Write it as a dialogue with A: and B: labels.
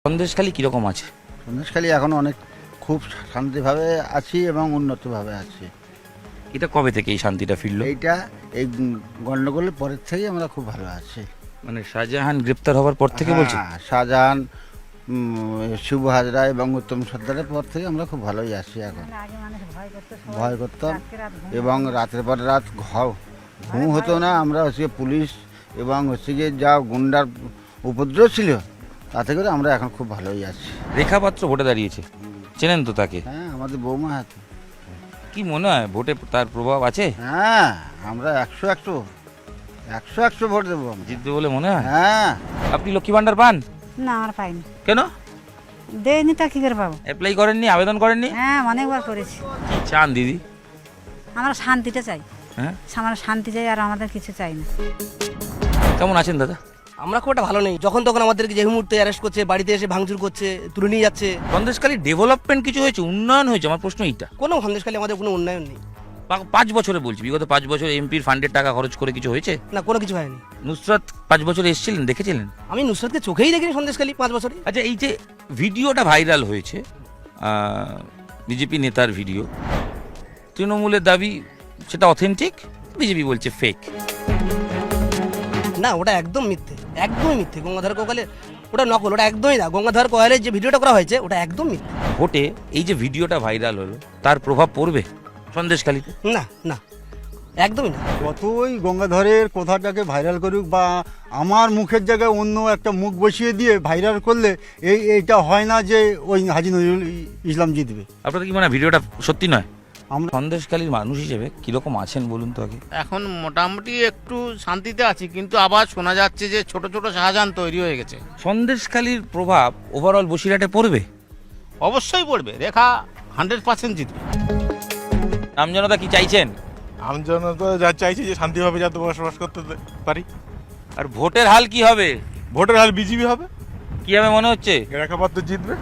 A: সন্দেশখালী কিরকম আছে?
B: সন্দেশখালী এখন অনেক খুব শান্তিভাবে আছি এবং উন্নতভাবে আছি।
A: এটা কবে থেকে এই শান্তিটা ফিরলো?
B: এইটা এই গণ্ডগোলের পরের থেকেই আমরা খুব ভালো আছি।
A: মানে শাহজাহান গ্রেপ্তার হওয়ার পর থেকে বলছি।
B: হ্যাঁ, শাহজাহান, শিবু হাজরা এবং উত্তম সর্দারের পর থেকে আমরা খুব ভালোই আছি এখন।
C: আগে মানুষ
B: ভয় করতাম
C: রাতকে রাত ঘুম
B: এবং রাতের পর রাত ঘুম হতো না। আমরা হচ্ছে পুলিশ এবং হচ্ছে গিয়ে যা গুন্ডার উপদ্রব ছিল তাতে করে আমরা এখন খুব ভালোই আছি।
A: রেখা পাত্র ভোটে দাঁড়িয়েছে, চেনেন তো তাকে?
B: হ্যাঁ, আমাদের বৌমা হাতে।
A: কি মনে হয় ভোটে তার প্রভাব আছে?
B: হ্যাঁ, আমরা 100 ভোট দেবো আমরা।
A: জিতবে বলে মনে হয়?
B: হ্যাঁ,
A: আপনি লক্ষ্মী ভান্ডার পান?
C: না আমরা পাইনি,
A: কেন?
C: দেয়নি তা কি করে পাবো?
A: অ্যাপ্লাই করেননি, আবেদন করেননি?
C: হ্যাঁ অনেকবার করেছি।
A: কি চান দিদি?
C: আমরা শান্তিটা চাই,
A: হ্যাঁ,
C: আমরা শান্তি চাই, আর আমাদের কিছু চাই না।
A: কেমন আছেন দাদা?
D: আমরা খুব একটা ভালো নেই। যখন তখন আমাদেরকে যে মুহূর্তে অ্যারেস্ট করছে, বাড়িতে এসে ভাঙচুর করছে, তুলে নিয়ে যাচ্ছে।
A: সন্দেশখালী ডেভেলপমেন্ট কিছু হয়েছে, উন্নয়ন হয়েছে? আমার প্রশ্ন এইটা।
D: কোনো সন্দেশখালী আমাদের কোনো উন্নয়ন নেই।
A: 5 বছরে বলছি, বিগত 5 বছর এমপির ফান্ডের টাকা খরচ করে কিছু হয়েছে?
D: না, কোনো কিছু হয়নি।
A: নুসরাত 5 বছরে এসেছিলেন, দেখেছিলেন?
D: আমি নুসরাতকে চোখেই দেখিনি সন্দেশখালী 5 বছরে।
A: আচ্ছা, এই যে ভিডিওটা ভাইরাল হয়েছে, বিজেপি নেতার ভিডিও, তৃণমূলের দাবি সেটা অথেন্টিক, বিজেপি বলছে ফেক।
D: না, ওটা একদম মিথ্যে, একদমই মিথ্যে। গঙ্গাধর কোয়ালে ওটা নকল, ওটা একদমই না। গঙ্গাধর কোয়ালের যে ভিডিওটা করা হয়েছে ওটা একদম মিথ্যে।
A: ভোটে এই যে ভিডিওটা ভাইরাল হলো, তার প্রভাব পড়বে সন্দেশখালীতে?
D: না না, একদমই না।
E: যতই গঙ্গাধরের কথাটাকে ভাইরাল করুক বা আমার মুখের জায়গায় অন্য একটা মুখ বসিয়ে দিয়ে ভাইরাল করলে এইটা হয় না যে ওই হাজী নজরুল ইসলাম জিতবে।
A: আপনাদের কি মনে হয় ভিডিওটা সত্যি নয়?
E: আমরা
A: সন্দেশখালীর মানুষ হিসেবে কিরকম আছেন বলুন তো আগে।
F: এখন মোটামুটি একটু শান্তিতে আছি, কিন্তু আবার শোনা যাচ্ছে যে ছোট ছোট শাহজাহান তৈরি হয়ে গেছে।
A: সন্দেশখালীর প্রভাব ওভারঅল বসিরহাটে পড়বে?
F: অবশ্যই পড়বে, রেখা 100% জিতবে।
A: আমজনতা কি চাইছেন?
G: আমজনতা যা চাইছে যে শান্তিভাবে যাতে বসবাস করতে পারি।
A: আর ভোটের হাল কি হবে?
G: ভোটের হার বিজেপি হবে,
A: কি হবে মনে হচ্ছে?
G: রেখাপাত্র জিতবে।